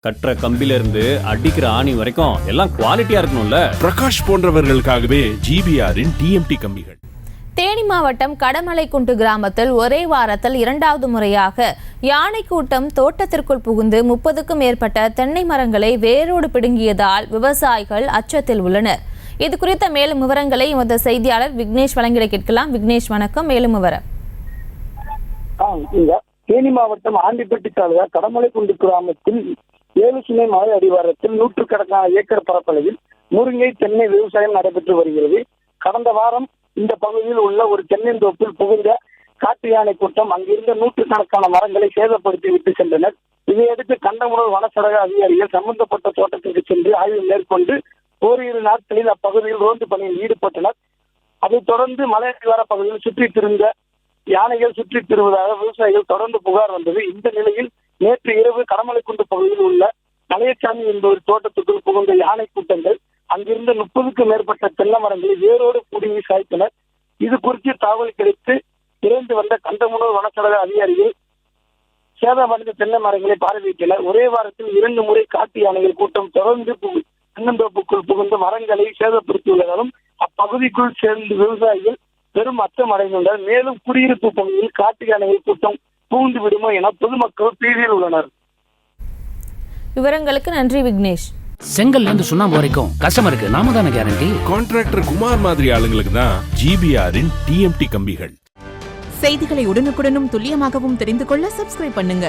கட்டுற கம்பில இருந்து அடிக்கிற ஆணி வரைக்கும் எல்லாம் குவாலிட்டியா இருக்கணும்ல. பிரகாஷ் போன்றவர்களுக்காகவே ஜிபிஆரின் டிஎம்டி கம்பிகள். தேனி மாவட்டம் கடமலைக்குண்டு கிராமத்தில் ஒரே வாரத்தில் இரண்டாவது முறையாக யானை கூட்டம் தோட்டத்திற்குள் புகுந்து 30க்கும் மேற்பட்ட தென்னை மரங்களை வேரோடு பிடுங்கியதால் விவசாயிகள் அச்சத்தில் உள்ளனர். இது குறித்த மேலும் விவரங்களை எமது செய்தியாளர் விக்னேஷ் வழங்கிட கேட்கலாம். விக்னேஷ் வணக்கம். மேலும் விவரம். தேனி மாவட்டம் ஆண்டிப்பட்டி தாலுகா கடமலைக்குண்டு கிராமத்தில் 7 சுனை மலை அடிவாரத்தில் 100கணக்கான ஏக்கர் பரப்பளவில் முருங்கை தென்னை விவசாயம் நடைபெற்று வருகிறது. கடந்த வாரம் இந்த பகுதியில் உள்ள ஒரு தென்னந்தோப்பில் புகுந்த காட்டு யானை கூட்டம் அங்கிருந்த 100கணக்கான மரங்களை சேதப்படுத்தி விட்டு சென்றனர். இதையடுத்து கண்டமுனல் வனச்சரக அதிகாரிகள் சம்பந்தப்பட்ட தோட்டத்திற்கு சென்று ஆய்வு மேற்கொண்டு ஓரிரு நாட்களில் அப்பகுதியில் ரோந்து பணியில் ஈடுபட்டனர். அதைத் தொடர்ந்து மலை அடிவார பகுதியில் சுற்றித் திருந்த யானைகள் சுற்றித் திருவதாக விவசாயிகள் தொடர்ந்து புகார் வந்தது. இந்த நிலையில் நேற்று இரவு கடமலைக்குண்டு பகுதியில் உள்ள மலையசாமி என்பவர் தோட்டத்துக்குள் புகுந்த யானை கூட்டங்கள் அங்கிருந்து 30க்கும் மேற்பட்ட தென்னை மரங்களை வேரோடு பிடுங்கி சாய்த்தனர். இது குறித்து தகவல் கிடைத்து இறந்து வந்த கண்டமுனல் வனச்சரக அதிகாரிகள் சேதமடைந்த தென்னை மரங்களை பார்வையிட்டனர். ஒரே வாரத்தில் 2 முறை காட்டு யானைகள் கூட்டம் தொடர்ந்து தென்னந்தோப்புக்குள் புகுந்த மரங்களை சேதப்படுத்தியுள்ளதாலும் அப்பகுதிக்குள் சேர்ந்த விவசாயிகள் பெரும் அச்சம் அடைந்துள்ளனர். மேலும் குடியிருப்பு பகுதியில் காட்டு யானைகள் கூட்டம் புகுந்து விடுமோ என பொதுமக்கள் பீதியில் உள்ளனர். விவரங்களுக்கு நன்றி விக்னேஷ். செங்கல்ல இருந்து சுண்ணாம்பு வரைக்கும் கஸ்டமருக்கு நாம தானே கேரண்டி. கான்ட்ராக்டர் குமார் மாதிரி ஆளுங்களுக்கு தான் ஜிபிஆரின் டிஎம்டி கம்பிகள். செய்திகளை உடனுக்குடனும் துல்லியமாகவும் தெரிந்து கொள்ள சப்ஸ்கிரைப் பண்ணுங்க.